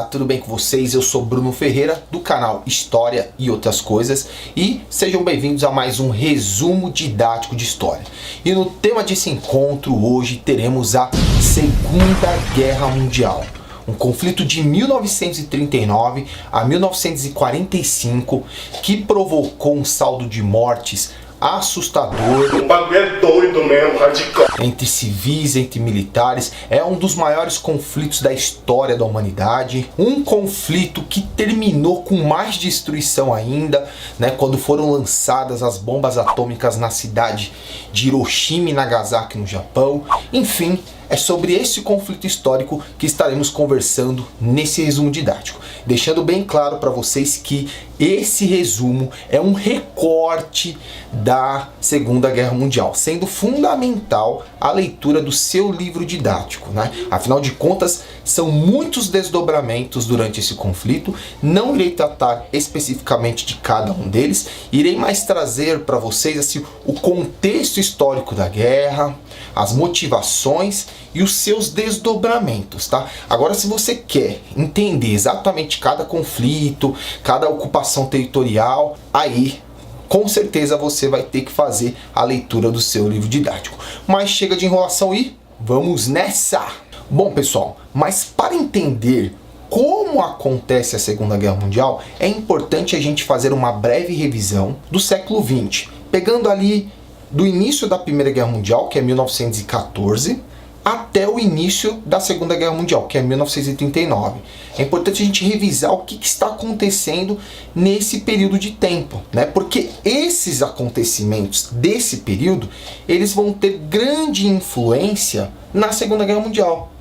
tudo bem com vocês? Eu sou Bruno Ferreira, do canal História e Outras Coisas, e sejam bem-vindos a mais um resumo didático de história. E no tema desse encontro hoje teremos a Segunda Guerra Mundial, um conflito de 1939 a 1945 que provocou um saldo de mortes assustador. O bagulho é doido mesmo, radical. Entre civis, entre militares, é um dos maiores conflitos da história da humanidade. Um conflito que terminou com mais destruição ainda, né, quando foram lançadas as bombas atômicas na cidade de Hiroshima e Nagasaki, no Japão. Enfim, é sobre esse conflito histórico que estaremos conversando nesse resumo didático, deixando bem claro para vocês que esse resumo é um recorte da Segunda Guerra Mundial, sendo fundamental a leitura do seu livro didático, né? Afinal de contas, são muitos desdobramentos durante esse conflito. Não irei tratar especificamente de cada um deles, irei mais trazer para vocês assim, o contexto histórico da guerra, as motivações e os seus desdobramentos, tá? Agora, se você quer entender exatamente cada conflito, cada ocupação territorial, aí com certeza você vai ter que fazer a leitura do seu livro didático. Mas chega de enrolação e vamos nessa! Bom, pessoal, mas para entender como acontece a Segunda Guerra Mundial, é importante a gente fazer uma breve revisão do século XX, pegando ali do início da Primeira Guerra Mundial, que é 1914, até o início da Segunda Guerra Mundial, que é 1939. É importante a gente revisar o que está acontecendo nesse período de tempo, né? Porque esses acontecimentos desse período, eles vão ter grande influência na Segunda Guerra Mundial.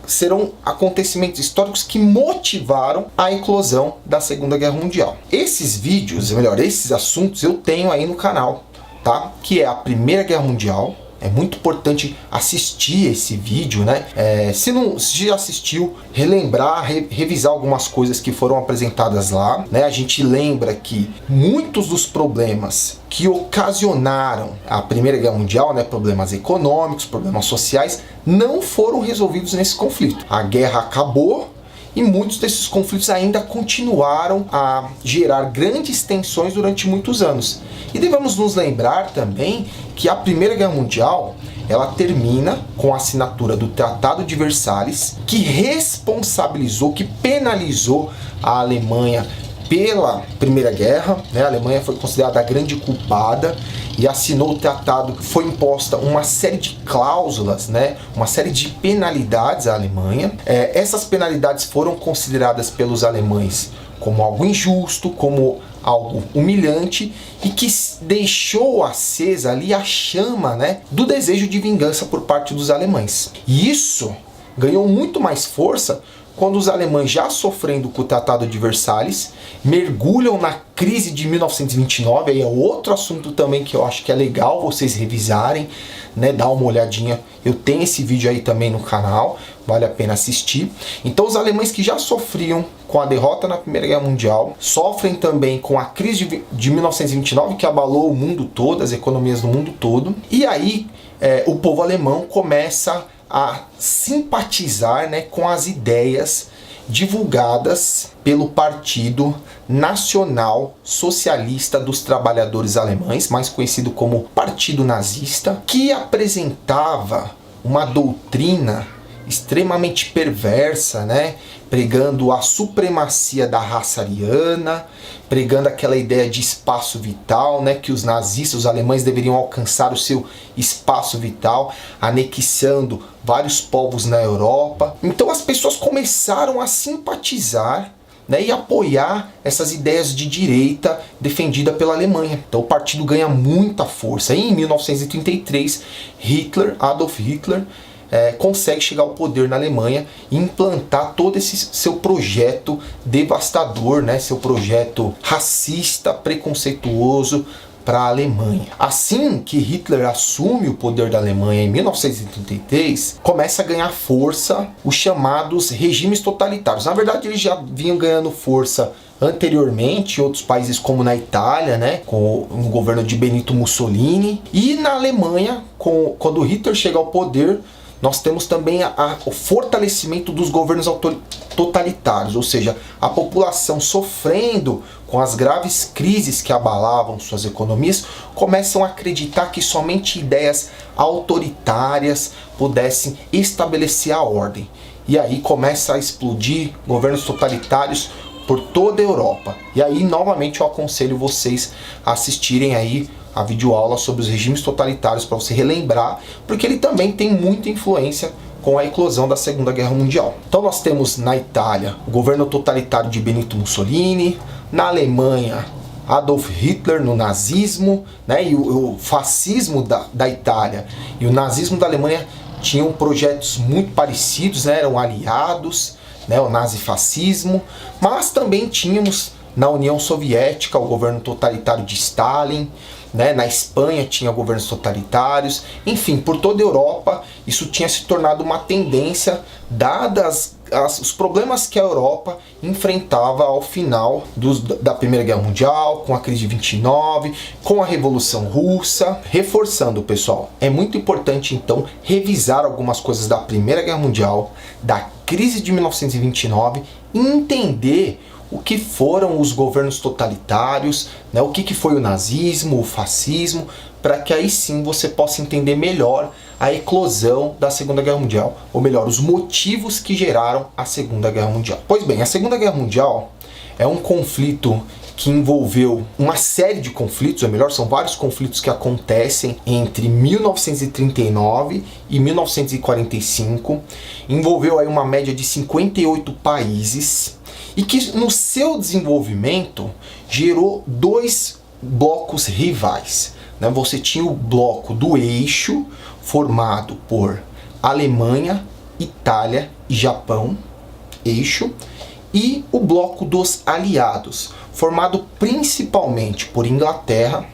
Serão acontecimentos históricos que motivaram a eclosão da Segunda Guerra Mundial. Esses vídeos, esses assuntos eu tenho aí no canal, tá? Que é a Primeira Guerra Mundial. É muito importante assistir esse vídeo, né? Se já assistiu, relembrar, revisar algumas coisas que foram apresentadas lá, né? A gente lembra que muitos dos problemas que ocasionaram a Primeira Guerra Mundial, né, problemas econômicos, problemas sociais, não foram resolvidos nesse conflito. A guerra acabou e muitos desses conflitos ainda continuaram a gerar grandes tensões durante muitos anos. E devemos nos lembrar também que a Primeira Guerra Mundial, ela termina com a assinatura do Tratado de Versalhes, que responsabilizou, que penalizou a Alemanha pela Primeira Guerra, né? A Alemanha foi considerada a grande culpada e assinou o tratado que foi imposta uma série de cláusulas, né? Uma série de penalidades à Alemanha. Essas penalidades foram consideradas pelos alemães como algo injusto, como algo humilhante e que deixou acesa ali a chama, né, do desejo de vingança por parte dos alemães. E isso ganhou muito mais força quando os alemães, já sofrendo com o Tratado de Versalhes, mergulham na crise de 1929, aí é outro assunto também que eu acho que é legal vocês revisarem, né, dar uma olhadinha. Eu tenho esse vídeo aí também no canal, vale a pena assistir. Então os alemães que já sofriam com a derrota na Primeira Guerra Mundial, sofrem também com a crise de 1929, que abalou o mundo todo, as economias do mundo todo, e aí o povo alemão começa a simpatizar, né, com as ideias divulgadas pelo Partido Nacional Socialista dos Trabalhadores Alemães, mais conhecido como Partido Nazista, que apresentava uma doutrina extremamente perversa, né, pregando a supremacia da raça ariana, pregando aquela ideia de espaço vital, né, que os nazistas, os alemães deveriam alcançar o seu espaço vital, anexando vários povos na Europa. Então as pessoas começaram a simpatizar, né, e apoiar essas ideias de direita defendida pela Alemanha. Então o partido ganha muita força. E em 1933, Adolf Hitler, consegue chegar ao poder na Alemanha e implantar todo esse seu projeto devastador, né, seu projeto racista, preconceituoso para a Alemanha. Assim que Hitler assume o poder da Alemanha em 1933, começa a ganhar força os chamados regimes totalitários. Na verdade, eles já vinham ganhando força anteriormente em outros países, como na Itália, né, no governo de Benito Mussolini, e na Alemanha, quando Hitler chega ao poder, nós temos também o fortalecimento dos governos totalitários, ou seja, a população sofrendo com as graves crises que abalavam suas economias, começam a acreditar que somente ideias autoritárias pudessem estabelecer a ordem. E aí começa a explodir governos totalitários por toda a Europa. E aí, novamente, eu aconselho vocês a assistirem aí a videoaula sobre os regimes totalitários para você relembrar, porque ele também tem muita influência com a eclosão da Segunda Guerra Mundial. Então nós temos na Itália o governo totalitário de Benito Mussolini, na Alemanha Adolf Hitler no nazismo, né, e o fascismo da Itália e o nazismo da Alemanha tinham projetos muito parecidos, né, eram aliados, né, o nazifascismo, mas também tínhamos na União Soviética o governo totalitário de Stalin, né, na Espanha tinha governos totalitários, enfim, por toda a Europa isso tinha se tornado uma tendência, dadas os problemas que a Europa enfrentava ao final da Primeira Guerra Mundial, com a crise de 29, com a Revolução Russa. Reforçando, pessoal, é muito importante então revisar algumas coisas da Primeira Guerra Mundial, da crise de 1929 e entender o que foram os governos totalitários, né, o que foi o nazismo, o fascismo, para que aí sim você possa entender melhor a eclosão da Segunda Guerra Mundial, ou melhor, os motivos que geraram a Segunda Guerra Mundial. Pois bem, a Segunda Guerra Mundial é um conflito que envolveu uma série de conflitos, ou melhor, são vários conflitos que acontecem entre 1939 e 1945, envolveu aí uma média de 58 países, e que no seu desenvolvimento gerou dois blocos rivais. Né? Você tinha o bloco do eixo, formado por Alemanha, Itália e Japão, eixo, e o bloco dos aliados, formado principalmente por Inglaterra,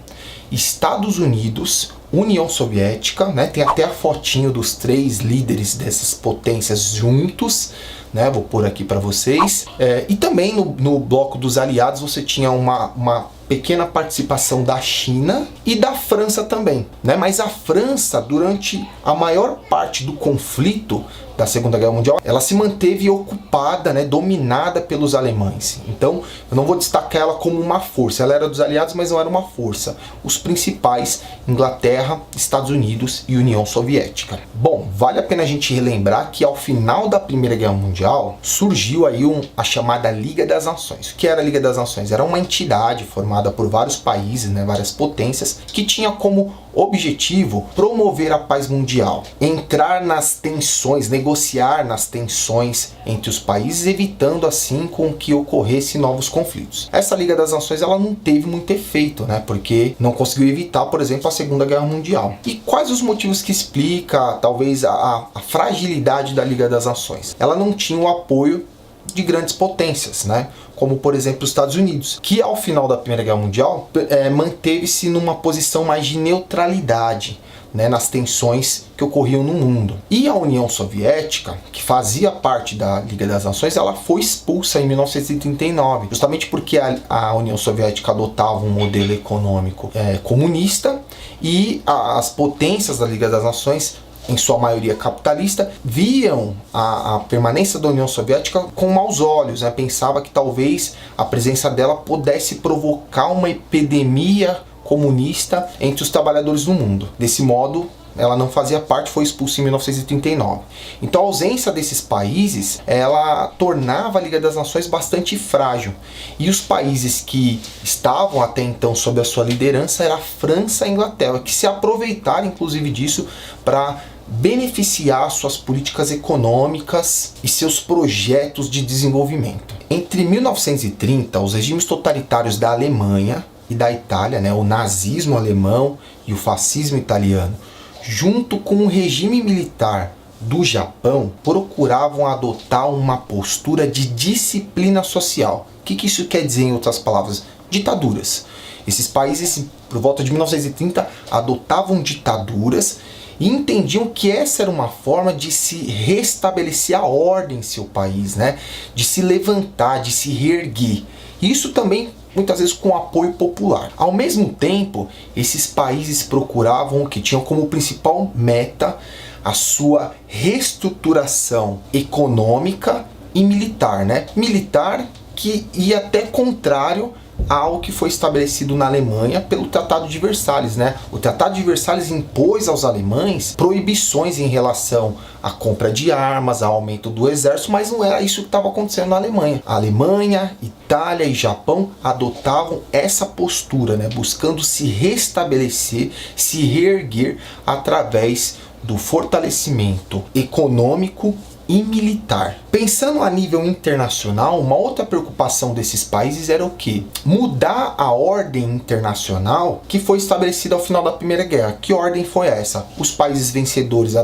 Estados Unidos, União Soviética, né? Tem até a fotinho dos três líderes dessas potências juntos, né? Vou pôr aqui para vocês. E também no bloco dos aliados você tinha uma pequena participação da China e da França também, né? Mas a França, durante a maior parte do conflito da Segunda Guerra Mundial, ela se manteve ocupada, né, dominada pelos alemães. Então, eu não vou destacar ela como uma força. Ela era dos aliados, mas não era uma força. Os principais, Inglaterra, Estados Unidos e União Soviética. Bom, vale a pena a gente relembrar que ao final da Primeira Guerra Mundial, surgiu aí a chamada Liga das Nações. O que era a Liga das Nações? Era uma entidade formada por vários países, né, várias potências, que tinha como objetivo promover a paz mundial, entrar nas tensões, negociar nas tensões entre os países, evitando assim com que ocorresse novos conflitos. Essa Liga das Nações ela não teve muito efeito, né? Porque não conseguiu evitar, por exemplo, a Segunda Guerra Mundial. E quais os motivos que explica talvez a fragilidade da Liga das Nações? Ela não tinha o apoio de grandes potências, né? Como por exemplo os Estados Unidos, que ao final da Primeira Guerra Mundial manteve-se numa posição mais de neutralidade, né, nas tensões que ocorriam no mundo. E a União Soviética, que fazia parte da Liga das Nações, ela foi expulsa em 1939, justamente porque a União Soviética adotava um modelo econômico comunista, e as potências da Liga das Nações, em sua maioria capitalista, viam a permanência da União Soviética com maus olhos, né? Pensava que talvez a presença dela pudesse provocar uma epidemia comunista entre os trabalhadores do mundo. Desse modo, ela não fazia parte, foi expulsa em 1939. Então a ausência desses países, ela tornava a Liga das Nações bastante frágil. E os países que estavam até então sob a sua liderança era a França e a Inglaterra, que se aproveitaram inclusive disso para beneficiar suas políticas econômicas e seus projetos de desenvolvimento. Entre 1930, os regimes totalitários da Alemanha e da Itália, né, o nazismo alemão e o fascismo italiano, junto com o regime militar do Japão, procuravam adotar uma postura de disciplina social. O que isso quer dizer, em outras palavras? Ditaduras. Esses países, por volta de 1930, adotavam ditaduras e entendiam que essa era uma forma de se restabelecer a ordem em seu país, né? De se levantar, de se reerguer. Isso também muitas vezes com apoio popular. Ao mesmo tempo, esses países procuravam o que tinham como principal meta a sua reestruturação econômica e militar, né? Militar que ia até contrário ao que foi estabelecido na Alemanha pelo Tratado de Versalhes, né? O Tratado de Versalhes impôs aos alemães proibições em relação à compra de armas, ao aumento do exército, mas não era isso que estava acontecendo na Alemanha. A Alemanha, Itália e Japão adotavam essa postura, né? Buscando se restabelecer, se reerguer através do fortalecimento econômico e militar. Pensando a nível internacional, uma outra preocupação desses países era o quê? Mudar a ordem internacional que foi estabelecida ao final da Primeira Guerra. Que ordem foi essa? Os países vencedores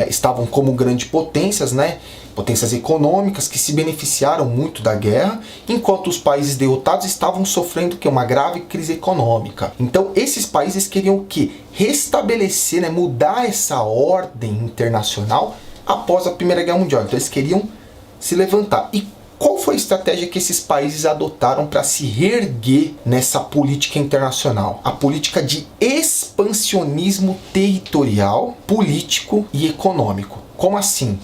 estavam como grandes potências, né? Potências econômicas que se beneficiaram muito da guerra, enquanto os países derrotados estavam sofrendo uma grave crise econômica. Então esses países queriam o quê? Restabelecer, né? Mudar essa ordem internacional após a Primeira Guerra Mundial. Então eles queriam se levantar. E qual foi a estratégia que esses países adotaram para se reerguer nessa política internacional? A política de expansionismo territorial, político e econômico. Como assim?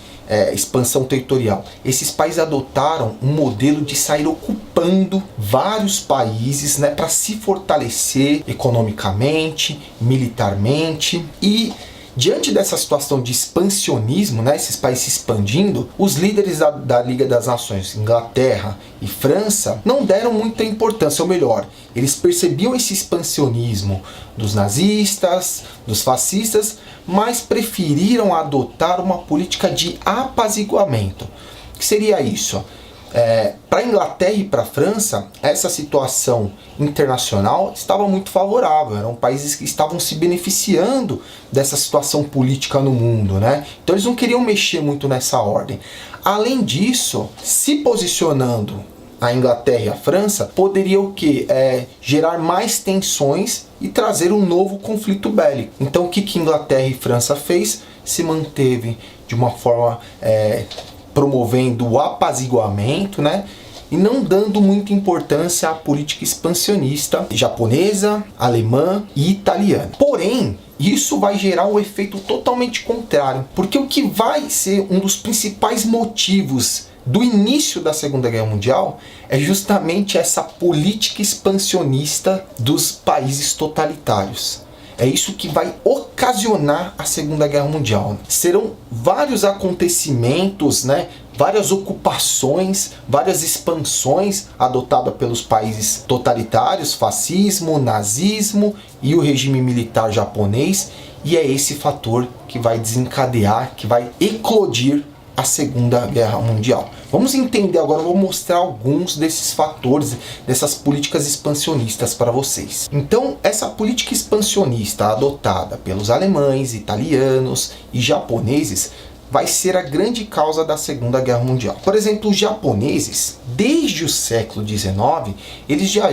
Expansão territorial. Esses países adotaram um modelo de sair ocupando vários países, né, para se fortalecer economicamente, militarmente. E diante dessa situação de expansionismo, né, esses países se expandindo, os líderes da Liga das Nações, Inglaterra e França, não deram muita importância, ou melhor, eles percebiam esse expansionismo dos nazistas, dos fascistas, mas preferiram adotar uma política de apaziguamento. O que seria isso? Para a Inglaterra e para a França, essa situação internacional estava muito favorável. Eram países que estavam se beneficiando dessa situação política no mundo, né? Então eles não queriam mexer muito nessa ordem. Além disso, se posicionando a Inglaterra e a França, poderia o quê? Gerar mais tensões e trazer um novo conflito bélico. Então o que Inglaterra e França fez? Se manteve de uma forma promovendo o apaziguamento, né? E não dando muita importância à política expansionista japonesa, alemã e italiana. Porém, isso vai gerar um efeito totalmente contrário, porque o que vai ser um dos principais motivos do início da Segunda Guerra Mundial é justamente essa política expansionista dos países totalitários. É isso que vai ocasionar a Segunda Guerra Mundial. Serão vários acontecimentos, né? Várias ocupações, várias expansões adotadas pelos países totalitários, fascismo, nazismo e o regime militar japonês. E é esse fator que vai desencadear, que vai eclodir a Segunda Guerra Mundial. Vamos entender agora, eu vou mostrar alguns desses fatores, dessas políticas expansionistas para vocês. Então, essa política expansionista adotada pelos alemães, italianos e japoneses vai ser a grande causa da Segunda Guerra Mundial. Por exemplo, os japoneses, desde o século XIX, eles já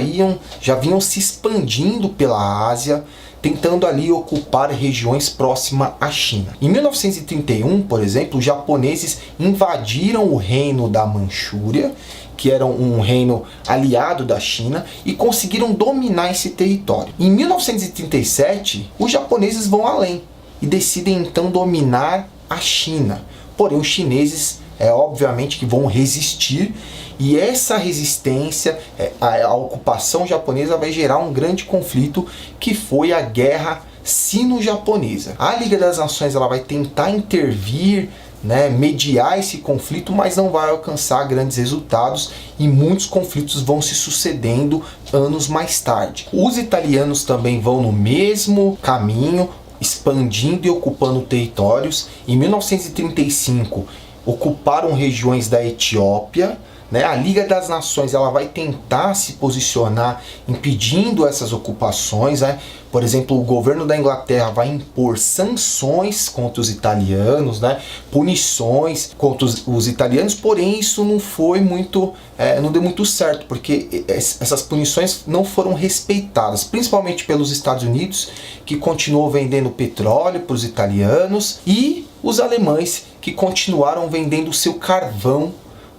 vinham se expandindo pela Ásia, tentando ali ocupar regiões próximas à China. Em 1931, por exemplo, os japoneses invadiram o reino da Manchúria, que era um reino aliado da China, e conseguiram dominar esse território. Em 1937, os japoneses vão além e decidem então dominar a China. Porém, os chineses obviamente que vão resistir, e essa resistência, a ocupação japonesa vai gerar um grande conflito que foi a Guerra Sino-Japonesa. A Liga das Nações ela vai tentar intervir, né, mediar esse conflito, mas não vai alcançar grandes resultados e muitos conflitos vão se sucedendo anos mais tarde. Os italianos também vão no mesmo caminho, expandindo e ocupando territórios. Em 1935 ocuparam regiões da Etiópia, né? A Liga das Nações ela vai tentar se posicionar impedindo essas ocupações, né? Por exemplo, o governo da Inglaterra vai impor sanções contra os italianos, né? Punições contra os italianos, porém isso não foi muito, não deu muito certo, porque essas punições não foram respeitadas, principalmente pelos Estados Unidos, que continuou vendendo petróleo para os italianos, e os alemães, que continuaram vendendo o seu carvão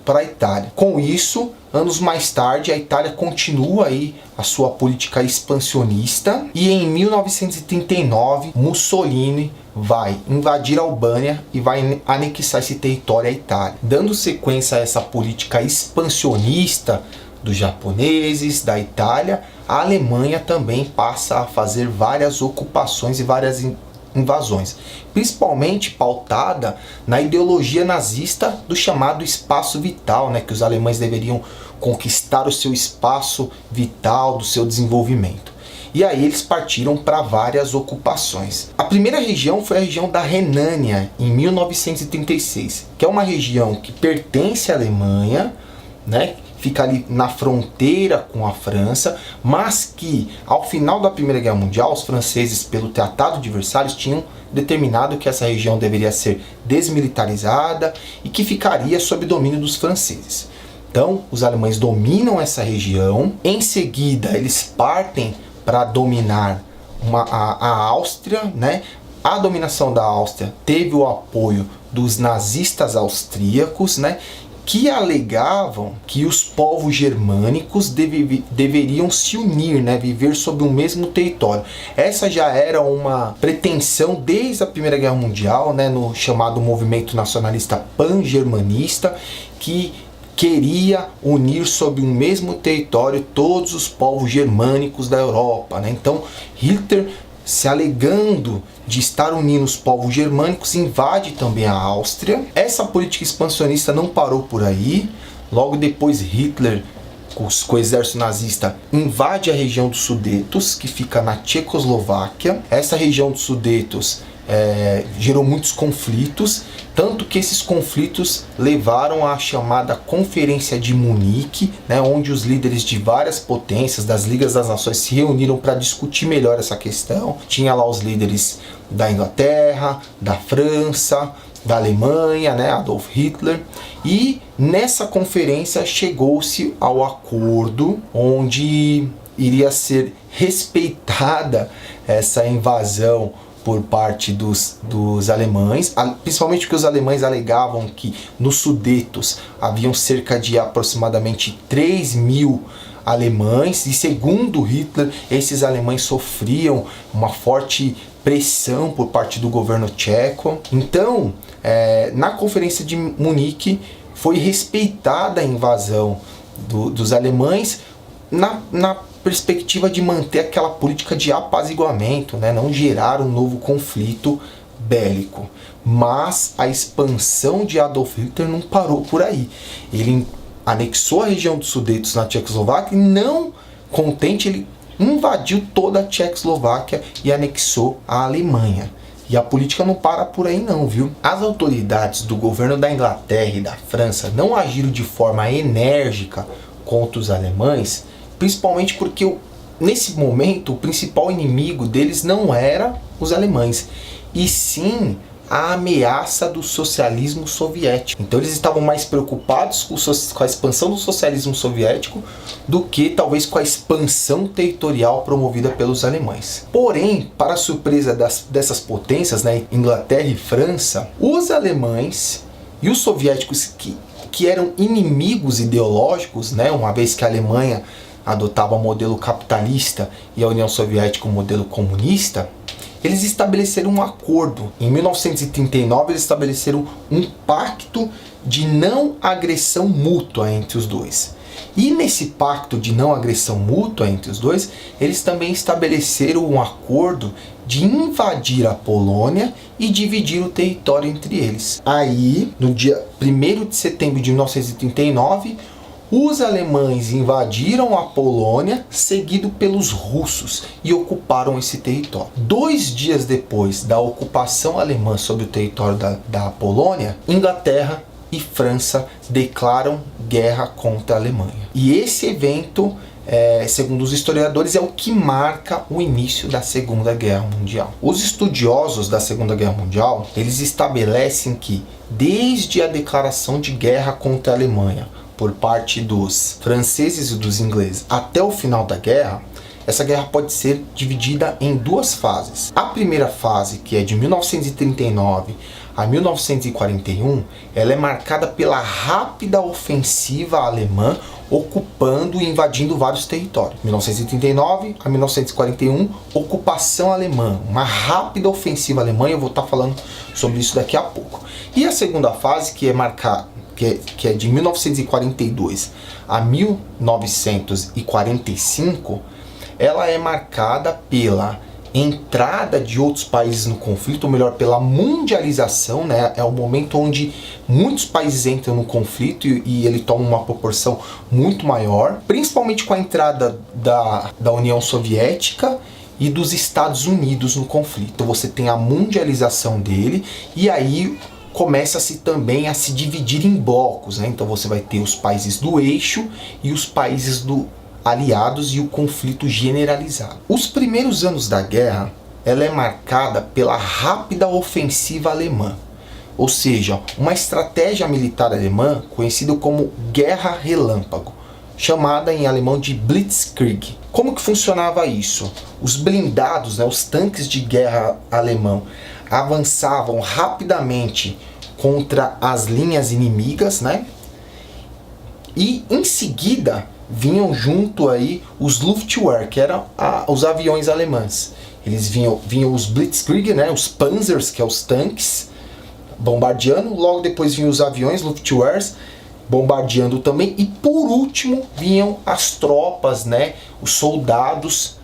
para a Itália. Com isso, anos mais tarde, a Itália continua aí a sua política expansionista e em 1939 Mussolini vai invadir a Albânia e vai anexar esse território à Itália. Dando sequência a essa política expansionista dos japoneses, da Itália, a Alemanha também passa a fazer várias ocupações e várias invasões, principalmente pautada na ideologia nazista do chamado espaço vital, né, que os alemães deveriam conquistar o seu espaço vital, do seu desenvolvimento. E aí eles partiram para várias ocupações. A primeira região foi a região da Renânia, em 1936, que é uma região que pertence à Alemanha, né, fica ali na fronteira com a França, mas que ao final da Primeira Guerra Mundial, os franceses, pelo Tratado de Versalhes, tinham determinado que essa região deveria ser desmilitarizada e que ficaria sob domínio dos franceses. Então, os alemães dominam essa região, em seguida eles partem para dominar a Áustria, né? A dominação da Áustria teve o apoio dos nazistas austríacos, né, que alegavam que os povos germânicos deveriam se unir, né, viver sob o mesmo território. Essa já era uma pretensão desde a Primeira Guerra Mundial, né, no chamado movimento nacionalista pan-germanista, que queria unir sob um mesmo território todos os povos germânicos da Europa, né? Então Hitler, se alegando de estar unindo os povos germânicos, invade também a Áustria. Essa política expansionista não parou por aí. Logo depois, Hitler, com o exército nazista, invade a região dos Sudetos, que fica na Tchecoslováquia. Essa região dos Sudetos gerou muitos conflitos, tanto que esses conflitos levaram à chamada Conferência de Munique, né, onde os líderes de várias potências, das Ligas das Nações, se reuniram para discutir melhor essa questão. Tinha lá os líderes da Inglaterra, da França, da Alemanha, né, Adolf Hitler, e nessa conferência chegou-se ao acordo onde iria ser respeitada essa invasão por parte dos alemães, principalmente porque os alemães alegavam que nos Sudetos haviam cerca de aproximadamente 3.000 alemães, e segundo Hitler, esses alemães sofriam uma forte pressão por parte do governo tcheco. Então, na Conferência de Munique foi respeitada a invasão dos alemães na perspectiva de manter aquela política de apaziguamento, né? Não gerar um novo conflito bélico. Mas a expansão de Adolf Hitler não parou por aí. Ele anexou a região dos Sudetos na Tchecoslováquia e, não contente, ele invadiu toda a Tchecoslováquia e anexou a Alemanha. E a política não para por aí não, viu? As autoridades do governo da Inglaterra e da França não agiram de forma enérgica contra os alemães, principalmente porque nesse momento o principal inimigo deles não era os alemães, e sim a ameaça do socialismo soviético. Então eles estavam mais preocupados com a expansão do socialismo soviético do que talvez com a expansão territorial promovida pelos alemães. Porém, para a surpresa dessas potências, né, Inglaterra e França, os alemães e os soviéticos que eram inimigos ideológicos, né, uma vez que a Alemanha adotava o modelo capitalista e a União Soviética o modelo comunista, eles estabeleceram um acordo. Em 1939, eles estabeleceram um pacto de não agressão mútua entre os dois. E nesse pacto de não agressão mútua entre os dois, eles também estabeleceram um acordo de invadir a Polônia e dividir o território entre eles. Aí, no dia 1º de setembro de 1939, os alemães invadiram a Polônia, seguido pelos russos, e ocuparam esse território. 2 dias depois da ocupação alemã sobre o território da Polônia, Inglaterra e França declaram guerra contra a Alemanha. E esse evento, segundo os historiadores, é o que marca o início da Segunda Guerra Mundial. Os estudiosos da Segunda Guerra Mundial, eles estabelecem que, desde a declaração de guerra contra a Alemanha, por parte dos franceses e dos ingleses, até o final da guerra, essa guerra pode ser dividida em duas fases. A primeira fase, que é de 1939 a 1941, ela é marcada pela rápida ofensiva alemã, ocupando e invadindo vários territórios. 1939 a 1941, ocupação alemã, uma rápida ofensiva alemã, eu vou estar falando sobre isso daqui a pouco. E a segunda fase, que é marcada, que é de 1942 a 1945, ela é marcada pela entrada de outros países no conflito, ou melhor, pela mundialização, né? É o momento onde muitos países entram no conflito e ele toma uma proporção muito maior, principalmente com a entrada da União Soviética e dos Estados Unidos no conflito. Então você tem a mundialização dele, e aí começa-se também a se dividir em blocos, né? Então você vai ter os países do eixo e os países aliados e o conflito generalizado. Os primeiros anos da guerra, ela é marcada pela rápida ofensiva alemã, ou seja, uma estratégia militar alemã conhecida como Guerra Relâmpago, chamada em alemão de Blitzkrieg. Como que funcionava isso? Os blindados, né, os tanques de guerra alemão, avançavam rapidamente contra as linhas inimigas, né? E em seguida vinham junto aí os Luftwaffe, que eram os aviões alemães. Eles vinham os Blitzkrieg, né, os Panzers, que é os tanques, bombardeando. Logo depois vinham os aviões Luftwaffe, bombardeando também. E por último vinham as tropas, né, os soldados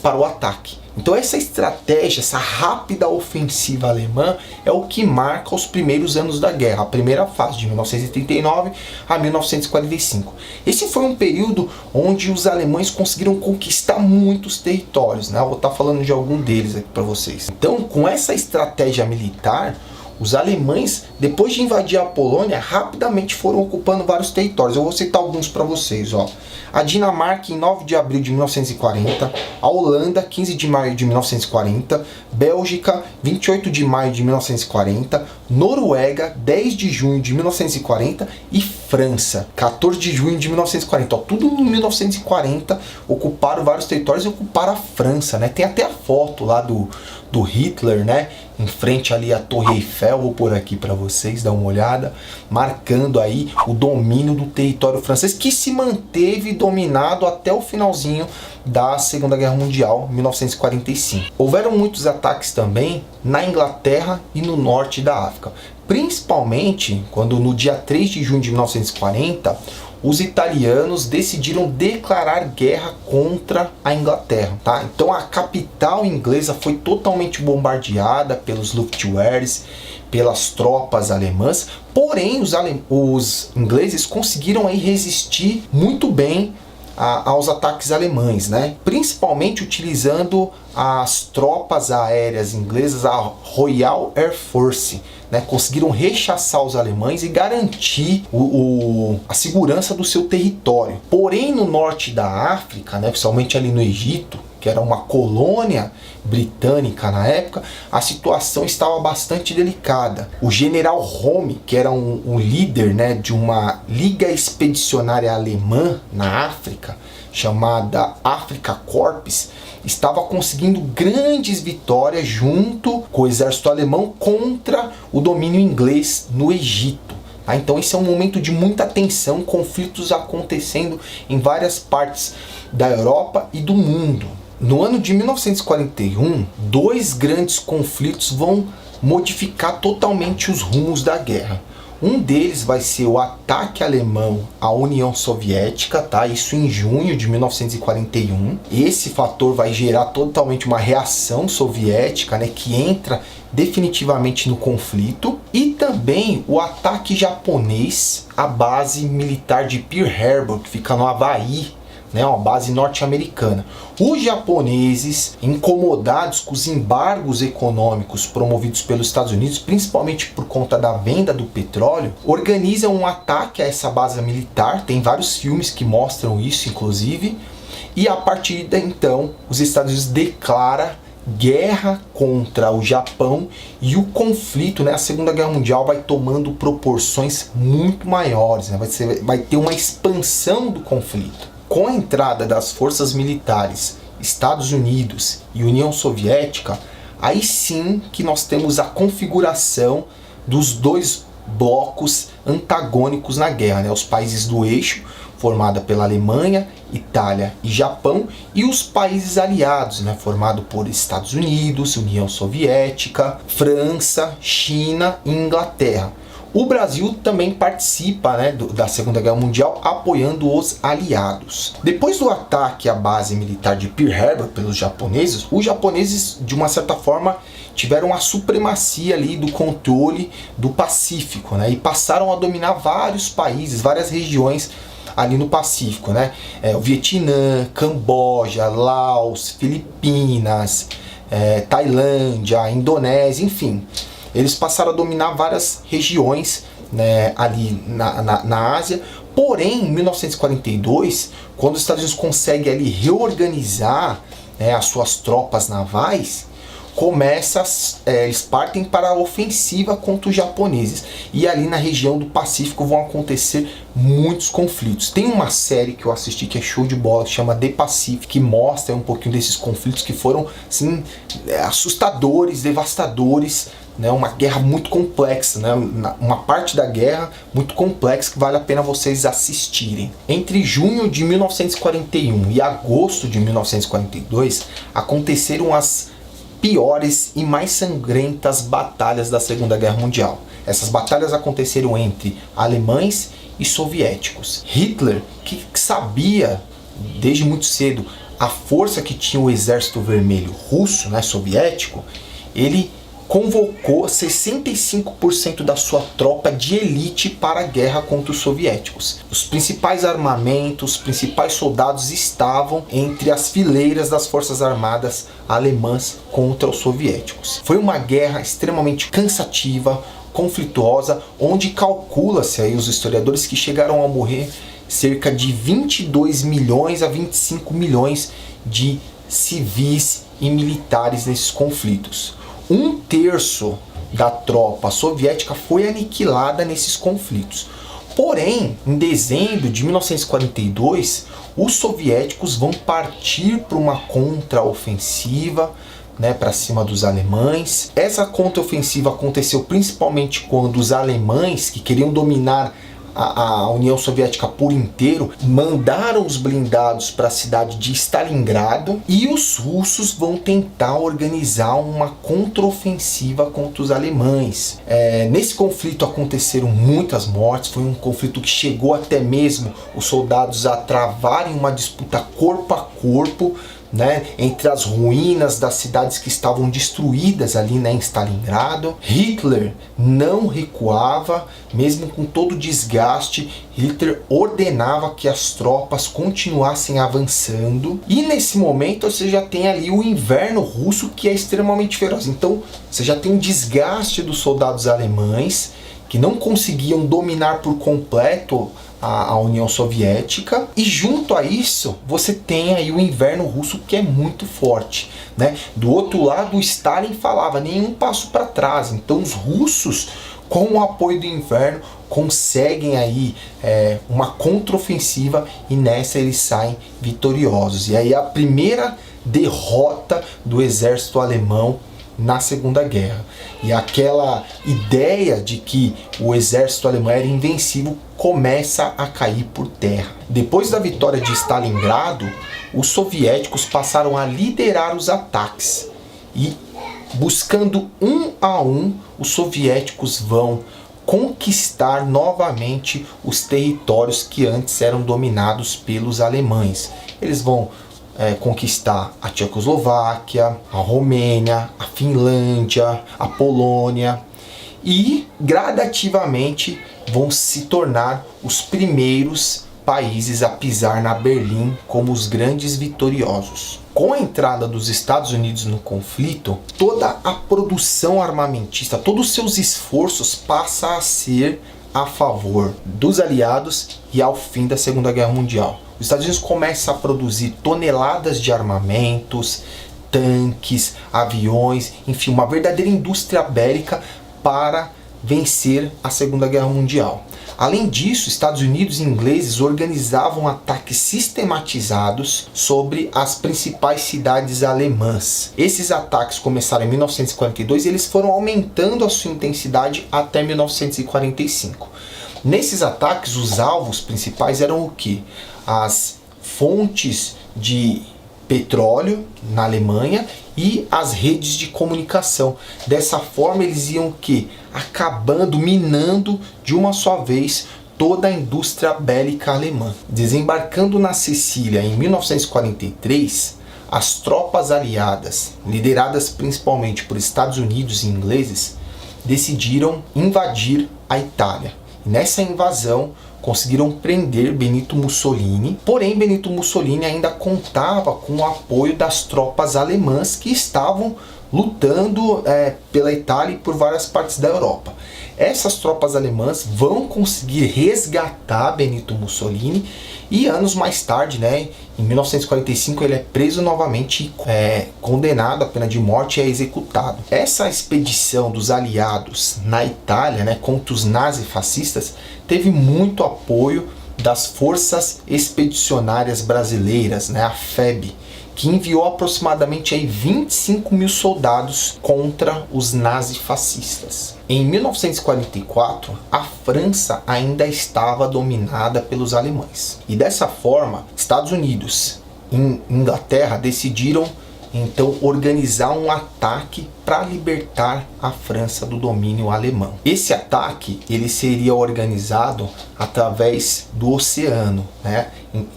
para o ataque. Então essa estratégia, essa rápida ofensiva alemã é o que marca os primeiros anos da guerra, a primeira fase, de 1939 a 1945. Esse foi um período onde os alemães conseguiram conquistar muitos territórios, né? Eu vou estar falando de algum deles aqui para vocês. Então, com essa estratégia militar, os alemães, depois de invadir a Polônia, rapidamente foram ocupando vários territórios. Eu vou citar alguns para vocês, ó. A Dinamarca, em 9 de abril de 1940, a Holanda, 15 de maio de 1940, Bélgica, 28 de maio de 1940, Noruega, 10 de junho de 1940 e França, 14 de junho de 1940. Ó, tudo em 1940, ocuparam vários territórios e ocuparam a França, né? Tem até a foto lá do Hitler, né, em frente ali à Torre Eiffel, vou pôr aqui para vocês, dar uma olhada, marcando aí o domínio do território francês, que se manteve dominado até o finalzinho da Segunda Guerra Mundial, 1945. Houveram muitos ataques também na Inglaterra e no norte da África, principalmente quando no dia 3 de junho de 1940, os italianos decidiram declarar guerra contra a Inglaterra, tá? Então a capital inglesa foi totalmente bombardeada pelos Luftwaffe, pelas tropas alemãs, porém os ingleses conseguiram aí resistir muito bem aos ataques alemães, né? Principalmente utilizando as tropas aéreas inglesas, a Royal Air Force, né? Conseguiram rechaçar os alemães e garantir a segurança do seu território. Porém, no norte da África, né, principalmente ali no Egito, que era uma colônia britânica na época, a situação estava bastante delicada. O general Rommel, que era um líder, né, de uma liga expedicionária alemã na África, chamada Africa Corps, estava conseguindo grandes vitórias junto com o exército alemão contra o domínio inglês no Egito. Tá? Então esse é um momento de muita tensão, conflitos acontecendo em várias partes da Europa e do mundo. No ano de 1941, dois grandes conflitos vão modificar totalmente os rumos da guerra. Um deles vai ser o ataque alemão à União Soviética, tá? Isso em junho de 1941. Esse fator vai gerar totalmente uma reação soviética, né, que entra definitivamente no conflito. E também o ataque japonês à base militar de Pearl Harbor, que fica no Havaí, né, uma base norte-americana. Os japoneses, incomodados com os embargos econômicos promovidos pelos Estados Unidos, principalmente por conta da venda do petróleo, organizam um ataque a essa base militar. Tem vários filmes que mostram isso, inclusive. E a partir de então, os Estados Unidos declaram guerra contra o Japão e o conflito, né, a Segunda Guerra Mundial vai tomando proporções muito maiores, né, vai ter uma expansão do conflito. Com a entrada das forças militares Estados Unidos e União Soviética, aí sim que nós temos a configuração dos dois blocos antagônicos na guerra, né? Os países do eixo, formada pela Alemanha, Itália e Japão, e os países aliados, né? Formado por Estados Unidos, União Soviética, França, China e Inglaterra. O Brasil também participa, né, da Segunda Guerra Mundial, apoiando os aliados. Depois do ataque à base militar de Pearl Harbor pelos japoneses, os japoneses, de uma certa forma, tiveram a supremacia ali do controle do Pacífico, né, e passaram a dominar vários países, várias regiões ali no Pacífico, né? O Vietnã, Camboja, Laos, Filipinas, Tailândia, Indonésia, enfim. Eles passaram a dominar várias regiões, né, ali na Ásia. Porém, em 1942, quando os Estados Unidos conseguem ali reorganizar, né, as suas tropas navais, eles partem para a ofensiva contra os japoneses. E ali na região do Pacífico vão acontecer muitos conflitos. Tem uma série que eu assisti que é show de bola, que chama The Pacific, que mostra um pouquinho desses conflitos que foram, assim, assustadores, devastadores, né? Uma guerra muito complexa, né? Uma parte da guerra muito complexa que vale a pena vocês assistirem. Entre junho de 1941 e agosto de 1942 aconteceram as piores e mais sangrentas batalhas da Segunda Guerra Mundial. Essas batalhas aconteceram entre alemães e soviéticos. Hitler, que sabia desde muito cedo a força que tinha o Exército Vermelho russo, né, soviético, ele convocou 65% da sua tropa de elite para a guerra contra os soviéticos. Os principais armamentos, os principais soldados estavam entre as fileiras das forças armadas alemãs contra os soviéticos. Foi uma guerra extremamente cansativa, conflituosa, onde calcula-se aí os historiadores que chegaram a morrer cerca de 22 milhões a 25 milhões de civis e militares nesses conflitos. 1/3 da tropa soviética foi aniquilada nesses conflitos. Porém, em dezembro de 1942, os soviéticos vão partir para uma contraofensiva, né, para cima dos alemães. Essa contraofensiva aconteceu principalmente quando os alemães, que queriam dominar a União Soviética por inteiro, mandaram os blindados para a cidade de Stalingrado, e os russos vão tentar organizar uma contraofensiva contra os alemães. Nesse conflito aconteceram muitas mortes, foi um conflito que chegou até mesmo os soldados a travarem uma disputa corpo a corpo, né, entre as ruínas das cidades que estavam destruídas ali, né, em Stalingrado. Hitler não recuava, mesmo com todo o desgaste. Hitler ordenava que as tropas continuassem avançando. E nesse momento você já tem ali o inverno russo, que é extremamente feroz. Então você já tem um desgaste dos soldados alemães, que não conseguiam dominar por completo a União Soviética, e junto a isso você tem aí o inverno russo, que é muito forte, né? Do outro lado, o Stalin falava nenhum passo para trás. Então os russos, com o apoio do inverno, conseguem aí uma contraofensiva, e nessa eles saem vitoriosos. E aí a primeira derrota do exército alemão na Segunda Guerra. E aquela ideia de que o exército alemão era invencível começa a cair por terra. Depois da vitória de Stalingrado, os soviéticos passaram a liderar os ataques. E buscando um a um, os soviéticos vão conquistar novamente os territórios que antes eram dominados pelos alemães. Eles vão conquistar a Tchecoslováquia, a Romênia, a Finlândia, a Polônia, e gradativamente vão se tornar os primeiros países a pisar na Berlim como os grandes vitoriosos. Com a entrada dos Estados Unidos no conflito, toda a produção armamentista, todos os seus esforços passa a ser a favor dos aliados e ao fim da Segunda Guerra Mundial. Os Estados Unidos começam a produzir toneladas de armamentos, tanques, aviões, enfim, uma verdadeira indústria bélica para vencer a Segunda Guerra Mundial. Além disso, Estados Unidos e ingleses organizavam ataques sistematizados sobre as principais cidades alemãs. Esses ataques começaram em 1942 e eles foram aumentando a sua intensidade até 1945. Nesses ataques, os alvos principais eram o quê? As fontes de petróleo na Alemanha e as redes de comunicação. Dessa forma eles iam o quê? Acabando, minando de uma só vez toda a indústria bélica alemã. Desembarcando na Sicília em 1943, as tropas aliadas, lideradas principalmente por Estados Unidos e ingleses, decidiram invadir a Itália. E nessa invasão conseguiram prender Benito Mussolini, porém Benito Mussolini ainda contava com o apoio das tropas alemãs que estavam lutando pela Itália e por várias partes da Europa. Essas tropas alemãs vão conseguir resgatar Benito Mussolini e anos mais tarde, em 1945, ele é preso novamente e condenado à pena de morte e é executado. Essa expedição dos aliados na Itália, contra os nazifascistas, teve muito apoio das Forças Expedicionárias Brasileiras, a FEB, que enviou aproximadamente 25 mil soldados contra os nazifascistas. Em 1944, a França ainda estava dominada pelos alemães. E dessa forma, Estados Unidos e Inglaterra decidiram então organizar um ataque para libertar a França do domínio alemão. Esse ataque ele seria organizado através do oceano,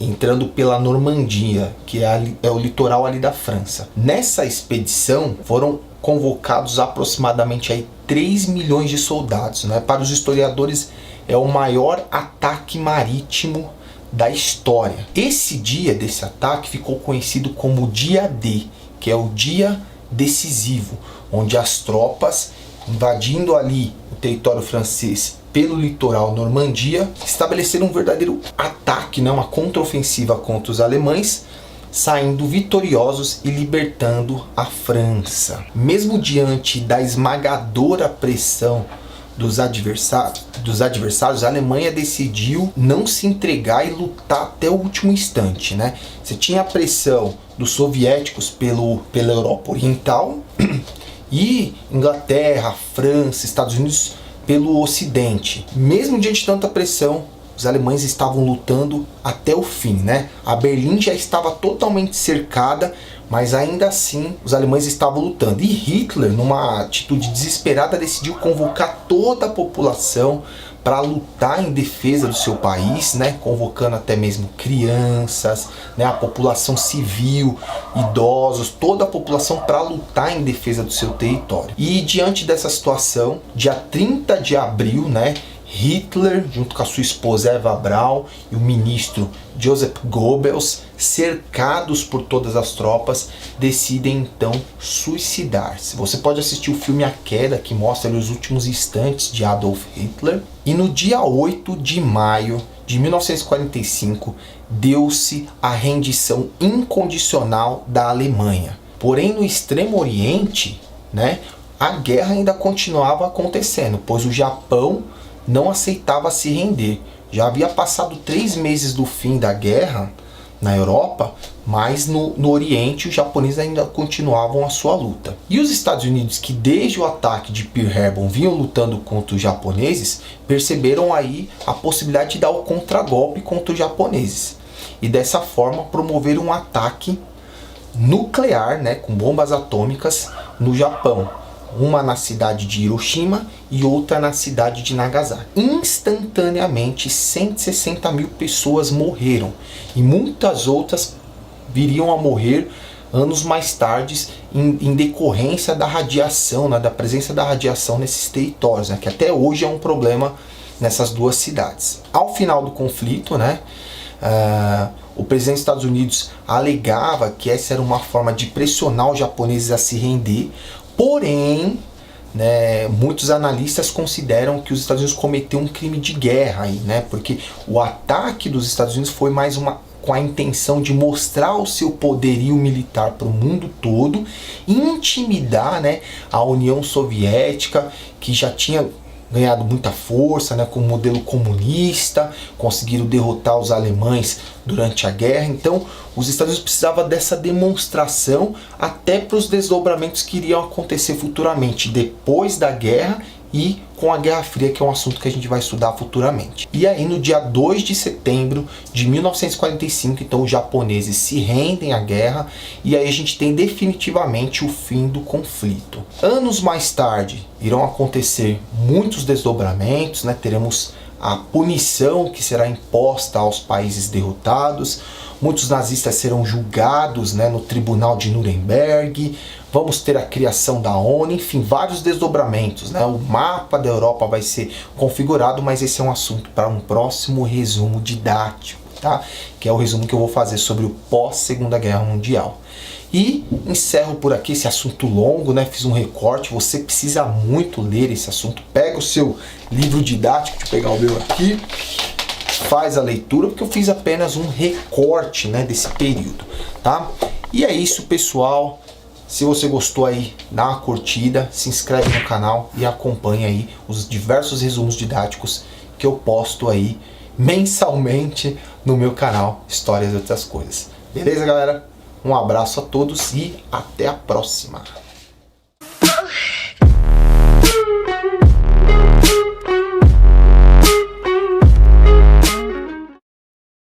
entrando pela Normandia, que é o litoral ali da França. Nessa expedição foram convocados aproximadamente 3 milhões de soldados. Para os historiadores é o maior ataque marítimo da história. Esse dia desse ataque ficou conhecido como Dia D, que é o dia decisivo, onde as tropas, invadindo ali o território francês pelo litoral Normandia, estabeleceram um verdadeiro ataque, uma contraofensiva contra os alemães, saindo vitoriosos e libertando a França. Mesmo diante da esmagadora pressão dos adversários, a Alemanha decidiu não se entregar e lutar até o último instante. Você tinha a pressão dos soviéticos pela Europa Oriental e Inglaterra, França, Estados Unidos pelo Ocidente. Mesmo diante de tanta pressão, os alemães estavam lutando até o fim. A Berlim já estava totalmente cercada, mas ainda assim os alemães estavam lutando. E Hitler, numa atitude desesperada, decidiu convocar toda a população para lutar em defesa do seu país, convocando até mesmo crianças, a população civil, idosos, toda a população para lutar em defesa do seu território. E diante dessa situação, dia 30 de abril, Hitler, junto com a sua esposa Eva Braun e o ministro Joseph Goebbels, cercados por todas as tropas, decidem então suicidar-se. Você pode assistir o filme A Queda, que mostra os últimos instantes de Adolf Hitler. E no dia 8 de maio de 1945, deu-se a rendição incondicional da Alemanha. Porém, no Extremo Oriente, a guerra ainda continuava acontecendo, pois o Japão não aceitava se render. Já havia passado 3 meses do fim da guerra na Europa, mas no Oriente os japoneses ainda continuavam a sua luta. E os Estados Unidos, que desde o ataque de Pearl Harbor vinham lutando contra os japoneses, perceberam aí a possibilidade de dar o contragolpe contra os japoneses. E dessa forma promoveram um ataque nuclear, com bombas atômicas no Japão. Uma na cidade de Hiroshima e outra na cidade de Nagasaki. Instantaneamente, 160 mil pessoas morreram e muitas outras viriam a morrer anos mais tarde em decorrência da radiação, da presença da radiação nesses territórios, que até hoje é um problema nessas duas cidades. Ao final do conflito, o presidente dos Estados Unidos alegava que essa era uma forma de pressionar os japoneses a se render. Porém, muitos analistas consideram que os Estados Unidos cometeu um crime de guerra aí, porque o ataque dos Estados Unidos foi mais com a intenção de mostrar o seu poderio militar para o mundo todo e intimidar, a União Soviética, que já tinha ganhado muita força, né, com o modelo comunista, conseguiram derrotar os alemães durante a guerra. Então os Estados Unidos precisavam dessa demonstração até para os desdobramentos que iriam acontecer futuramente, depois da guerra e com a Guerra Fria, que é um assunto que a gente vai estudar futuramente. E aí no dia 2 de setembro de 1945, então os japoneses se rendem à guerra e aí a gente tem definitivamente o fim do conflito. Anos mais tarde irão acontecer muitos desdobramentos, né? Teremos a punição que será imposta aos países derrotados, muitos nazistas serão julgados, né, no Tribunal de Nuremberg, vamos ter a criação da ONU, enfim, vários desdobramentos, né? O mapa da Europa vai ser configurado, mas esse é um assunto para um próximo resumo didático, tá? Que é o resumo que eu vou fazer sobre o pós-Segunda Guerra Mundial. E encerro por aqui esse assunto longo, né? Fiz um recorte, você precisa muito ler esse assunto. Pega o seu livro didático, deixa eu pegar o meu aqui, faz a leitura, porque eu fiz apenas um recorte, né, desse período, tá? E é isso, pessoal. Se você gostou aí, dá uma curtida, se inscreve no canal e acompanha aí os diversos resumos didáticos que eu posto aí mensalmente no meu canal Histórias e Outras Coisas. Beleza, galera? Um abraço a todos e até a próxima!